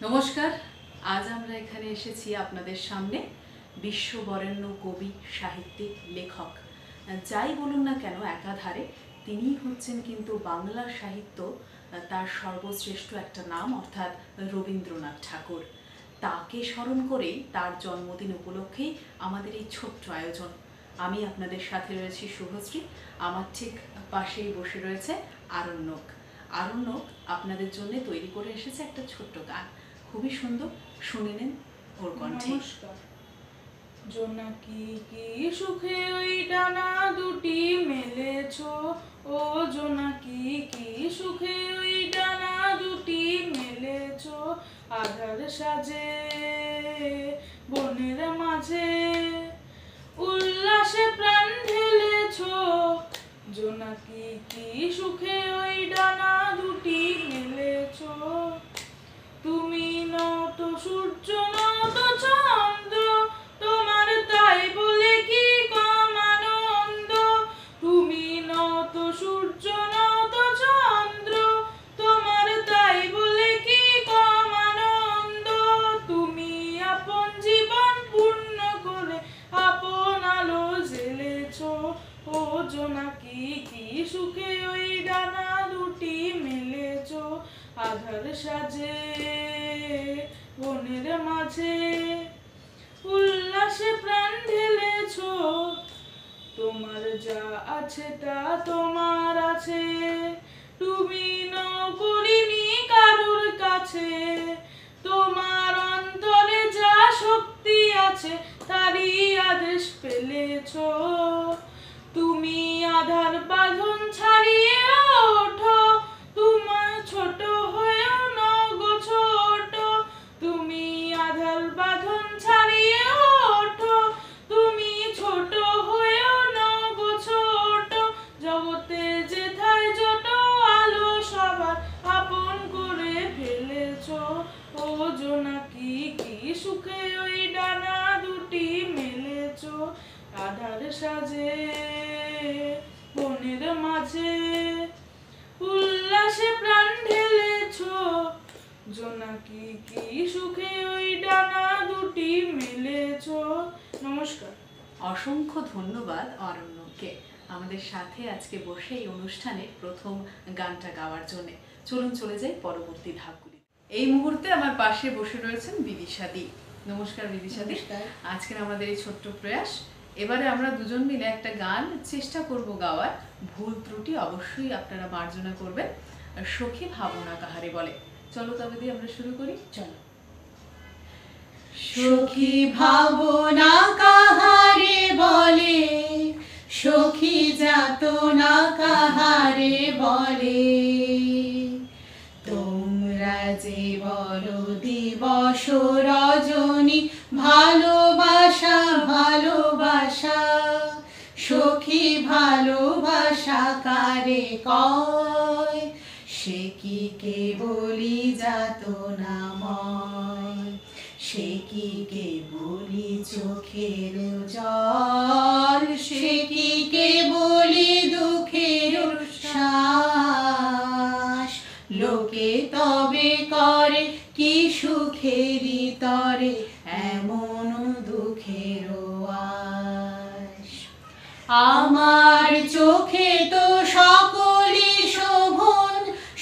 নমস্কার। আজ আমরা এখানে এসেছি আপনাদের সামনে বিশ্ববরেণ্য কবি, সাহিত্যিক, লেখক যাই বলুন না কেন একাধারে তিনি হচ্ছেন কিন্তু বাংলা সাহিত্য তার সর্বশ্রেষ্ঠ একটা নাম, অর্থাৎ রবীন্দ্রনাথ ঠাকুর। তাকে স্মরণ করেই তার জন্মদিন উপলক্ষেই আমাদের এই ছোট্ট আয়োজন। আমি আপনাদের সাথে রয়েছি শুভশ্রী, আমার ঠিক পাশেই বসে রয়েছে আরণ্যক। আরণ্যক আপনাদের জন্য তৈরি করে এসেছে একটা ছোট্ট গান, খুবই সুন্দর, শুনে নেন ওর কণ্ঠে। নমস্কার। জোনাকি কি সুখে ওই ডানা দুটি মেলেছো, ও জোনাকি কি সুখে ওই ডানা দুটি মেলেছো, আধার সাজে বনের মাঝে উল্লাসে প্রাণ ঢেলেছো। জোনাকি কি সুখে ওই ডানা দুটি মেলেছো, তুমি নত সূর্য নত চন্দ্র, তোমার তাই বলে কি কম আনন্দ। তুমি নত সূর্য নত চন্দ্র, তোমার তাই বলে কি কম আনন্দ। তুমি আপন জীবন পূর্ণ করে আপন আলো জ্বেলেছো, ও জোনাকি কি সুখে ওই ডানা দুটি মেলেছো, আধার সাজে বনের মাঝে উল্লাসে প্রাণ ঢেলেছো। তোমার যা আছে তা তোমার আছে, তুমি নকরিনি কারুর কাছে। তোমার অন্তরে যা শক্তি আছে তারই আদেশ পেলেছো। তুমি আধার বাঁধন ছাড়িয়ে ওঠো, তোমার ছোট হয়েও নগো ছোট। তুমি আধার বাঁধন ছাড়িয়ে ওঠো, তুমি ছোট হয়েও নগো ছোট। জগতে যেথায় যত আলো সবার আপন করে ফেলেছো, ও জোনাকি কি সুখে ওই ডানা দুটি মেলেছো, আধার সাজে বনের মাঝে উল্লাসে প্রাণ ঢেলেছো। জোনাকি কি সুখে ওই ডানা দুটি মেলেছো। নমস্কার। অসংখ্য ধন্যবাদ অরণ্যকে আমাদের সাথে আজকে বসে এই অনুষ্ঠানে প্রথম গানটা গাওয়ার জন্য। চলুন চলে যাই পরবর্তী ধাপগুলি। এই মুহূর্তে আমার পাশে বসে রয়েছেন বিদিশাদি। নমস্কার বিদিশাদি। আজকের আমাদের এই ছোট্ট প্রয়াস, এবারে আমরা দুজন মিলে একটা গান চেষ্টা করব গাওয়ার। ভুল ত্রুটি অবশ্যই আপনারা মার্জনা করবেন। সখী ভাবনা কাহারে বলে। চলো তবে দিয়ে আমরা শুরু করি। চলো। সখী ভাবনা কাহারে বলে, সখী যাতনা কাহারে বলে। তোমরা যে বলো দিবস রজনী ভালোবাসা ভালোবাসা, সখী ভালোবাসা কারে কয়, সে কি কেবলি যাতনাময়, সে কি কেবলি চোখের জল, সে কি কেবলি দুঃখের শ্বাস। লোকে তবে করে কি সুখেরই তরে এমন দুঃখের আশ। আমার চোখে তো সকলি শোভন,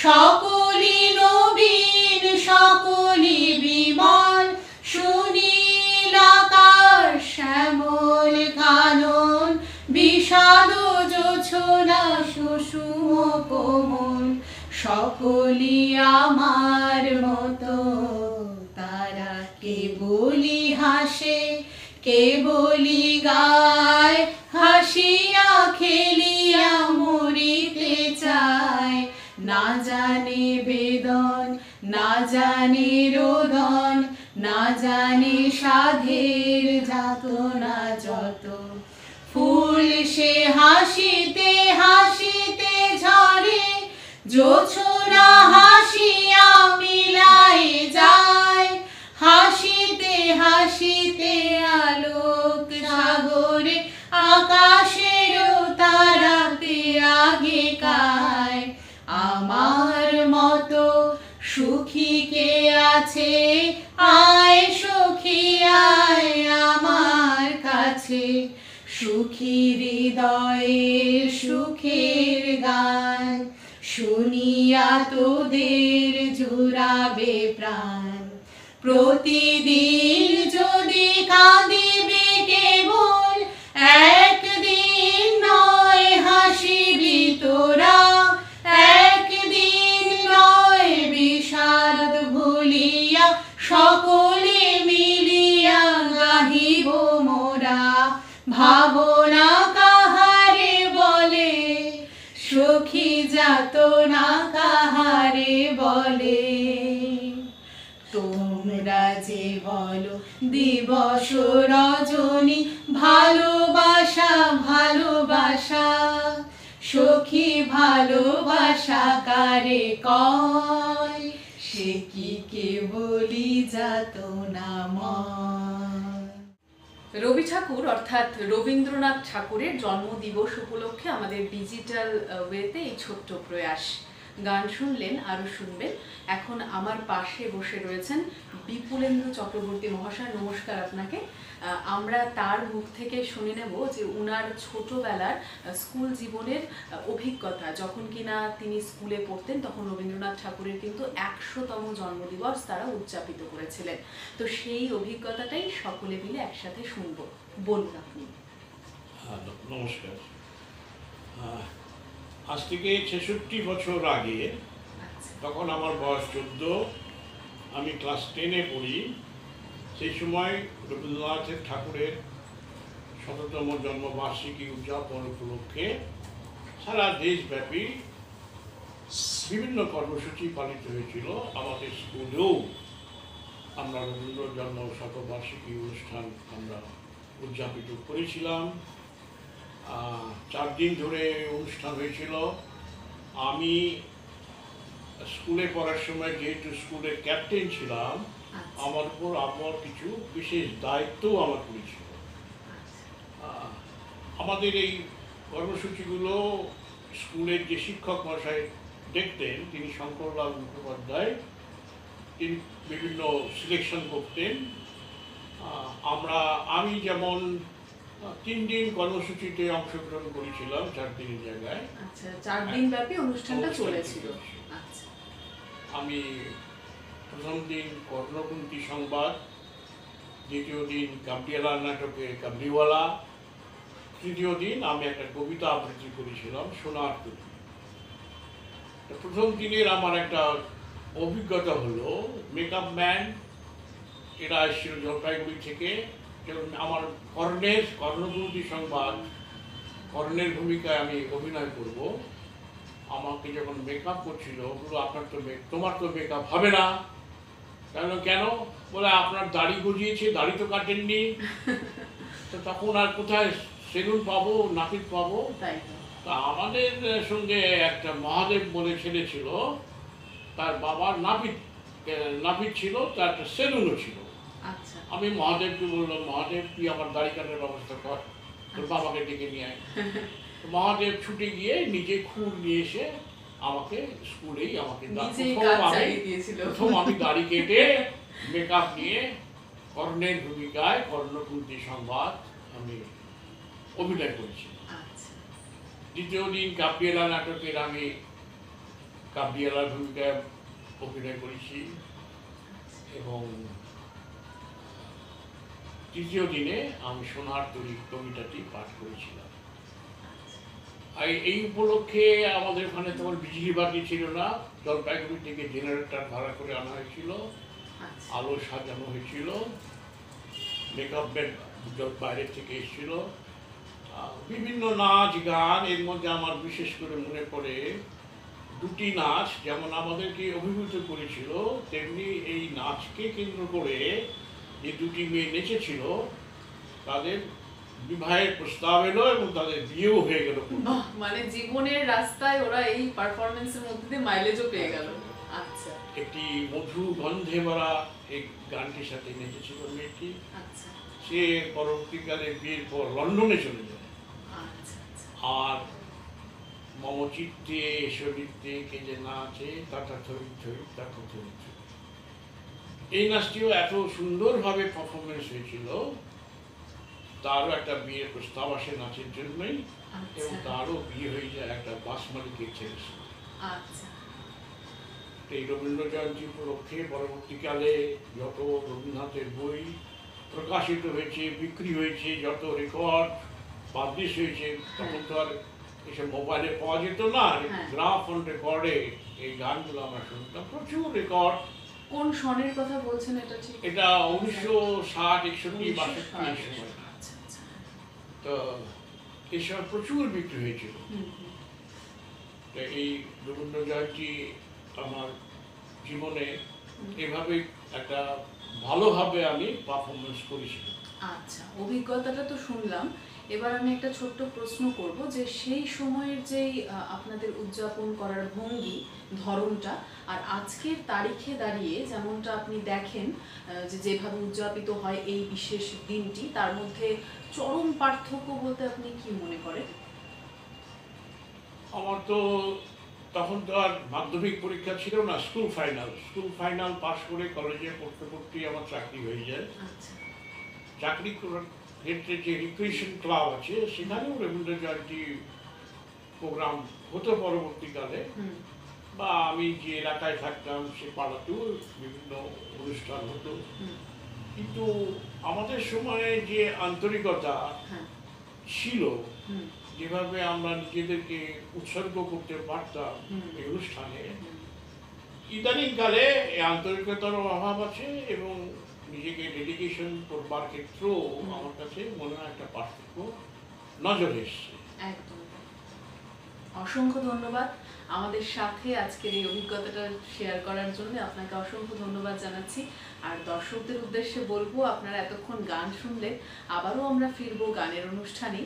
সকলি নবীন, সকলি বিমল। সুনীল আকাশ শ্যামল কানন, বিষাদ জোছনা সুষুম কোমল। সকলি আমার মতো, তারা কেবলি হাসে কেবলি গায়, হাসিয়া খেলিয়া মরিতে চায়। না জানে বেদন, না জানে রোদন, না জানে সাধের যাতনা যত। ফুল সে হাসিতে হাসিতে ঝরে, জোছনা হাসিয়া মিলাই যায়। হাসিতে হাসিতে আলোক সাগরে, আকাশেরও তারাতে আগে কায়। আমার মতো সুখী কে আছে আয় সখী আয় আমার কাছে, সুখী হৃদয়ের সুখের গান শুনিয়া তোদের জুড়াবে প্রাণ। প্রতিদিন যদি কাঁদিবে কেবল, একদিন নয় হাসিবি তোরা, একদিন নয় বিষাদ ভুলিয়া সকলে মিলিয়া গাহিব মোরা। ভাবনা কাহারে বলে সখী যাতনা কাহারে বলে, তোমরা যে বলো দিবস রজনী ভালোবাসা ভালোবাসা, সখী ভালোবাসা কারে কয়, সে কি কেবলই যাতনাময়। রবি ঠাকুর অর্থাৎ রবীন্দ্রনাথ ঠাকুরের জন্মদিবস উপলক্ষে আমাদের ডিজিটাল ওয়েতে এই ছোট্ট প্রয়াস। গান শুনলেন, আরও শুনবেন। এখন আমার পাশে বসে রয়েছেন বিপুলেন্দু চক্রবর্তী মহাশয়। নমস্কার আপনাকে। আমরা তার মুখ থেকে শুনে নেব যে উনার ছোটবেলার স্কুল জীবনের অভিজ্ঞতা। যখন কিনা তিনি স্কুলে পড়তেন তখন রবীন্দ্রনাথ ঠাকুরের কিন্তু 100তম জন্মদিবস তারা উদযাপিত করেছিলেন। তো সেই অভিজ্ঞতাটাই সকলে মিলে একসাথে শুনব। বলুন আপনি। নমস্কার। আজ থেকে 66 বছর আগে, তখন আমার বয়স 14, আমি ক্লাস 10-এ পড়ি। সেই সময় রবীন্দ্রনাথ ঠাকুরের 100তম জন্মবার্ষিকী উদযাপন উপলক্ষে সারা দেশব্যাপী বিভিন্ন কর্মসূচি পালিত হয়েছিল। আমাদের স্কুলেও আমরা রবীন্দ্র জন্ম শতবার্ষিকী অনুষ্ঠান আমরা উদযাপিত করেছিলাম। 4 দিন ধরে অনুষ্ঠান হয়েছিল। আমি স্কুলে পড়ার সময় যেহেতু স্কুলের ক্যাপ্টেন ছিলাম, আমার উপর আবহাওয়ার কিছু বিশেষ দায়িত্বও আমার পড়েছিল। আমাদের এই কর্মসূচিগুলো স্কুলের যে শিক্ষক মহাশয় দেখতেন, তিনি শঙ্করলাল মুখোপাধ্যায়, তিনি বিভিন্ন সিলেকশন করতেন। আমি যেমন 3 দিন কর্মসূচিতে অংশগ্রহণ করেছিলাম 4 দিনের জায়গায়। আচ্ছা, 4 দিন ব্যাপী অনুষ্ঠানটা চলেছিল। আচ্ছা, আমি প্রথম দিন কর্ণকুন্তী সংবাদ, দ্বিতীয় দিন কাবলিওয়ালা নাটকে কাবলিওয়ালা, তৃতীয় দিন আমি একটা কবিতা আবৃত্তি করেছিলাম সোনার তরী। প্রথম দিনের আমার একটা অভিজ্ঞতা হলো, মেকআপ ম্যান এরা এসেছিল জলপাইগুড়ি থেকে। আমার কর্ণকুন্তী সংবাদ, কর্ণের ভূমিকায় আমি অভিনয় করব। আমাকে যখন মেকআপ করছিল, বললো তোমার তো মেকআপ হবে না। কেন? বলে আপনার দাড়ি গজিয়েছে, দাড়ি তো কাটেননি। তো তখন আর কোথায় সেলুন পাবো, নাপিত পাবো? তা আমাদের সঙ্গে একটা মহাদেব বলে ছেলে ছিল, তার বাবার নাপিত ছিল, তার একটা সেলুনও ছিল। আমি মহাদেবকে বললাম, মহাদেব তুই আমার দাড়ি কাটার ব্যবস্থা কর, তোর বাবাকে ডেকে নিয়ে আয়। মহাদেব ছুটে গিয়ে নিজে খুর নিয়ে এসে আমাকে স্কুলেই প্রথম আমি দাড়ি কেটে মেকআপ নিয়ে কর্ণের ভূমিকায় কর্ণকুন্তী সংবাদ আমি অভিনয় করেছি। দ্বিতীয় দিন কাবলিওয়ালা নাটকের আমি কাবলিওয়ালার ভূমিকায় অভিনয় করেছি এবং তৃতীয় দিনে আমি সোনার তরী কবিতাটি পাঠ করেছিলাম। এই উপলক্ষে আমাদের ওখানে তখন বিজলি বাতি ছিল না, জলপাইগুড়ি থেকে জেনারেটর ভাড়া করে আনা হয়েছিল, আলো সাজানো হয়েছিল, মেকআপ ব্যান্ড বাইরে থেকে এসেছিল, বিভিন্ন নাচ গান। এর মধ্যে আমার বিশেষ করে মনে পড়ে 2টি নাচ যেমন আমাদেরকে অভিভূত করেছিল, তেমনি এই নাচকে কেন্দ্র করে যে 2টি মেয়ে নেচেছিল তাদের বিবাহের প্রস্তাব এলো এবং তাদের বিয়েও হয়ে গেল। মানে জীবনের রাস্তায় ওরা এই পারফরম্যান্সের মধ্যে দিয়ে মাইলেজও পেয়ে গেল। আচ্ছা, একটি মধু গন্ধে ভরা এই গানটির সাথে নেচেছিল মেয়েটি। আচ্ছা, সে পরবর্তীকালে বিয়ের পর লন্ডনে চলে যায়। আর মম চিত্তে শরীরতে কে যে না আছে তাতা থরি থরি তাতা থরি থরি। এই নাচটিও এত সুন্দরভাবে পারফরমেন্স হয়েছিল, তারও একটা বিয়ের প্রস্তাব আসে নাচের জন্যই, এবং আচ্ছা তারও বিয়ে হয়ে যায় একটা বাস মালিকের ছেলের সাথে। আচ্ছা তো এই রবীন্দ্র জয়ন্তী উপলক্ষে পরবর্তীকালে যত রবীন্দ্রনাথের বই প্রকাশিত হয়েছে, বিক্রি হয়েছে, যত রেকর্ড পাবলিশ হয়েছে, তখন তো আর এসব মোবাইলে পাওয়া যেত না, হ্যাঁ। গ্রাফ অন রেকর্ডে এই গানগুলো আমরা শুনতাম, প্রচুর রেকর্ড। কোন সনের কথা বলছেন এটা ঠিক? এটা 1960, 61, 62 এই 1960 সময়। আচ্ছা আচ্ছা তো এসব প্রচুর বিক্রি হয়েছিল। হুম, হুম। তো এই রবীন্দ্র জয়ন্তী আমার জীবনে এভাবে একটা ভালোভাবে আমি পারফরমেন্স করেছি। আচ্ছা, অভিজ্ঞতাটা তো শুনলাম। এবার আমি একটা ছোট্ট প্রশ্ন করব যে সেই সময়ের যেই আপনাদের উদযাপন করার ভঙ্গি, ধরনটা, আর আজকের তারিখে দাঁড়িয়ে যেমনটা আপনি দেখেন যে যেভাবে উদযাপিত হয় এই বিশেষ দিনটি, তার মধ্যে চরম পার্থক্য বলতে আপনি কি মনে করেন? আমার তো তখন তো আর মাধ্যমিক পরীক্ষা ছিল না, স্কুল ফাইনাল পাস করে কলেজে পড়তে পড়তেই আমার চাকরি হয়ে যায়। আচ্ছা চাকরি করার ক্ষেত্রে যে রিক্রিয়েশন ক্লাব আছে সেখানেও রবীন্দ্র জয়ন্তী প্রোগ্রাম হতো পরবর্তীকালে, হুম বা আমি যে এলাকায় থাকতাম সে পাড়াতেও বিভিন্ন অনুষ্ঠান হতো। হুম কিন্তু আমাদের সময়ে যে আন্তরিকতা হ্যাঁ ছিল, হুম যেভাবে আমরা নিজেদেরকে উৎসর্গ করতে পারতাম হুম। এই অনুষ্ঠানে, হুম। ইদানিংকালে এই আন্তরিকতার অভাব আছে, এবং নিজেকে ডেডিকেশন করবার ক্ষেত্রেও আমার কাছে মনে হয় একটা পার্থক্য নজরে এসছে। একদম। অসংখ্য ধন্যবাদ আমাদের সাথে আজকের এই অভিজ্ঞতাটা শেয়ার করার জন্য। আপনাকে অসংখ্য ধন্যবাদ জানাচ্ছি। আর দর্শকদের উদ্দেশ্যে বলবো, আপনারা এতক্ষণ গান শুনলেন, আবারও আমরা ফিরবো গানের অনুষ্ঠানে।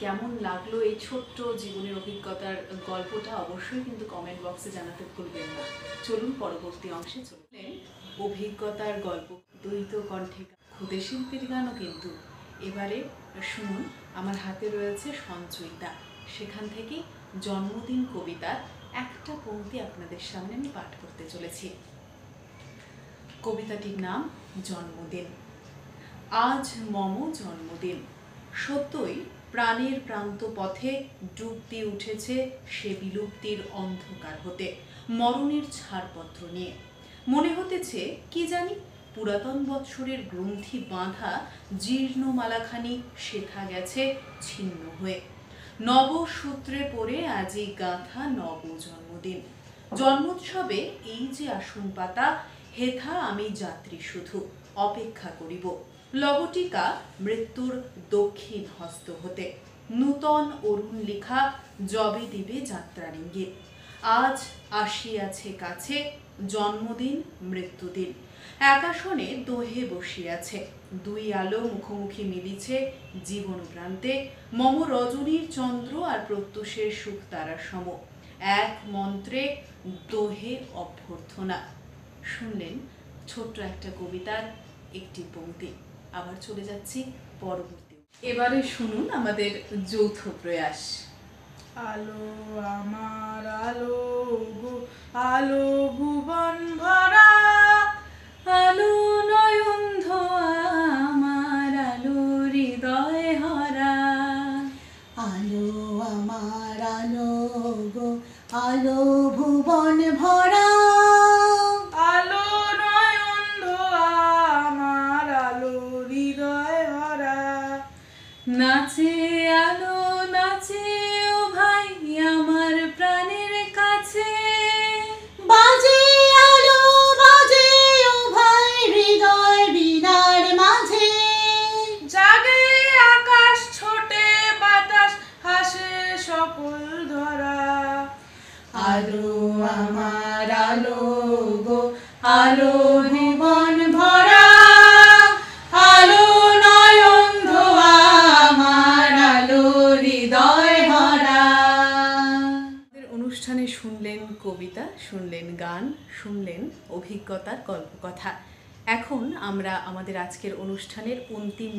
কেমন লাগলো এই ছোট্ট জীবনের অভিজ্ঞতার গল্পটা অবশ্যই কিন্তু কমেন্ট বক্সে জানাতে ভুলবেন না। চলুন পরবর্তী অংশে চললেন অভিজ্ঞতার গল্প, দ্বৈত কণ্ঠে ক্ষুদে শিল্পীর গানও কিন্তু। এবারে শুনুন, আমার হাতে রয়েছে সঞ্চয়িতা, সেখান থেকে জন্মদিন কবিতার একটা পংক্তি আপনাদের সামনে আমি পাঠ করতে চলেছি। কবিতাটির নাম জন্মদিন। আজ মম জন্মদিন, সত্যই প্রাণের প্রান্ত পথে ডুব দিয়ে উঠেছে সে বিলুপ্তির অন্ধকার হতে, মরণের ছাড়পত্র নিয়ে। মনে হতেছে কি জানি পুরাতন বৎসরের গ্রন্থি বাঁধা জীর্ণ মালাখানি শেখা গেছে ছিন্ন হয়ে। নবসূত্রে পড়ে আজই গাঁথা নব জন্মদিন। জন্মোৎসবে এই যে আসন পাতা, হেথা আমি যাত্রী শুধু অপেক্ষা করিব লবটিকা মৃত্যুর দক্ষিণ হস্ত হতে। নূতন অরুণ লেখা জবে দিবে যাত্রার ইঙ্গিত। আজ আসিয়াছে কাছে জন্মদিন মৃত্যুদিন। একাশনে দোহে বসিয়াছে দুই আলো মুখোমুখি মিলিছে জীবন প্রান্তে। মম রজনীর চন্দ্র আর প্রত্যুষের সুখ তারা সম, এক মন্ত্রে দোহে অভ্যর্থনা। শুনলেন ছোট্ট একটা কবিতার একটি পংক্তি। আবার চলে যাচ্ছি পরবর্তী। এবারে শুনুন আমাদের যৌথ প্রয়াস। আলো আমার আলো গো, আলো ভুবন ভরা, আলো নয়ন ধোয়া আমার আলো হৃদয় হরা। আলো আমার আলো গো, আলো ভুবন ভরা। আলো নয়ন ধোয়া আমার আলো হৃদয় ভরা। নাচে আলো নাচে ও ভাই আমার প্রাণের কাছে, বাজে আলো বাজে ও ভাই হৃদয় বীণার মাঝে। জাগে আকাশ ছোটে বাতাস হাসে সকল ধরা। আলো আমার আলো গো, আলো ভুবন ভরা। আলো নয়ন ধোয়া আমার আলো হৃদয় ভরা। অনুষ্ঠানে শুনলেন কবিতা, শুনলেন গান, শুনলেন অভিজ্ঞতার গল্পকথা। এখন আমরা আমাদের আজকের অনুষ্ঠানের অন্তিম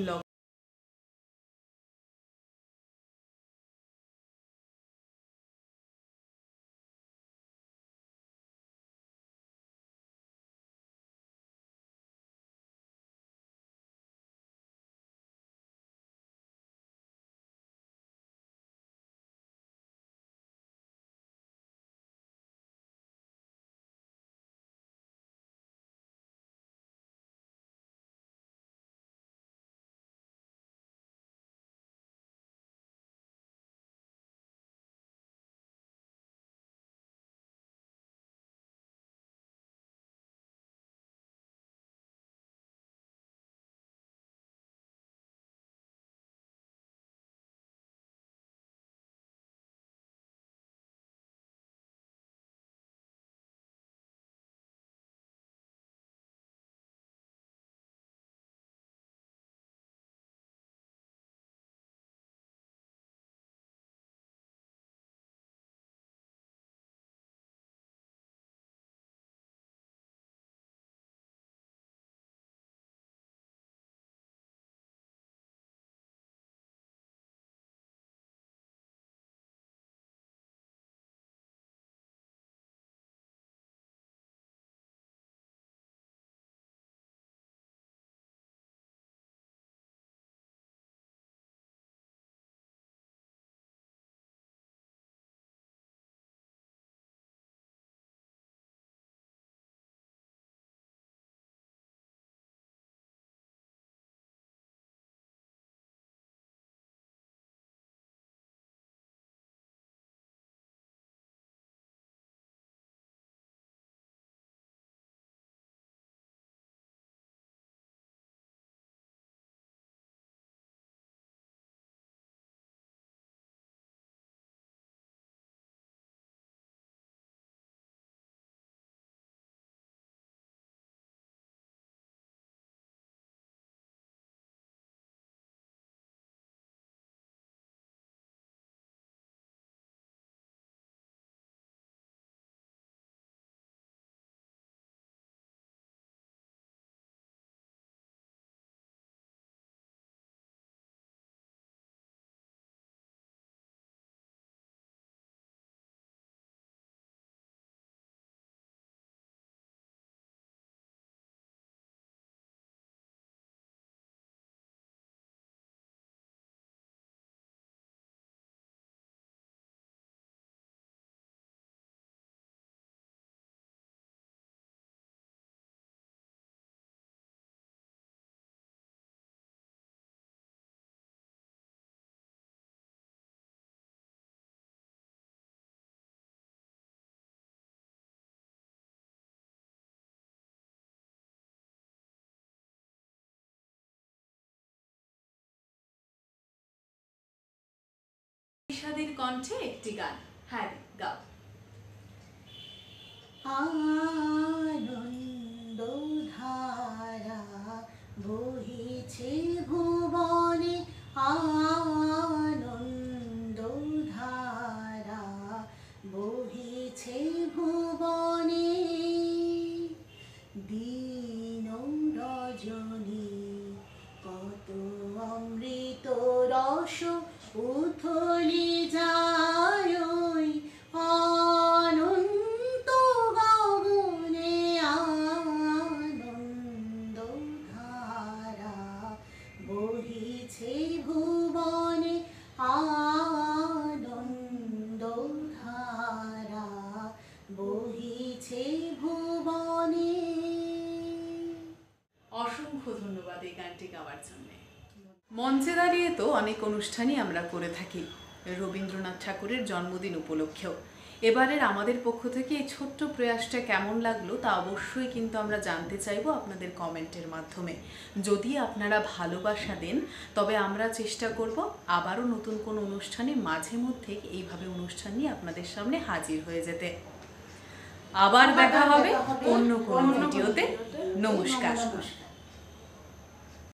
বিষাদের কণ্ঠে একটি গান। হ্যাঁ রে, গাও। আনন্দ ধারা বহিছে ভুবনে, আনন্দ ধারা বহিছে ভুবনে, দিন রজনী কত অমৃত রস উথলি যায় ওই অনন্ত গগনে, আনন্দ ধারা বহিছে ভুবনে, আনন্দ ধারা বহিছে ভুবনে। অসংখ্য ধন্যবাদ এই গানটি গাওয়ার জন্য। মঞ্চে দাঁড়িয়ে তো অনেক অনুষ্ঠানই আমরা করে থাকি রবীন্দ্রনাথ ঠাকুরের জন্মদিন উপলক্ষেও। এবারের আমাদের পক্ষ থেকে এই ছোট্ট প্রয়াসটা কেমন লাগলো তা অবশ্যই কিন্তু আমরা জানতে চাইবো আপনাদের কমেন্টের মাধ্যমে। যদি আপনারা ভালোবাসা দেন তবে আমরা চেষ্টা করব আবারও নতুন কোনো অনুষ্ঠানে মাঝে মধ্যে এইভাবে অনুষ্ঠান নিয়ে আপনাদের সামনে হাজির হয়ে যেতে। আবার দেখা হবে অন্য কোনো ভিডিওতে। নমস্কার।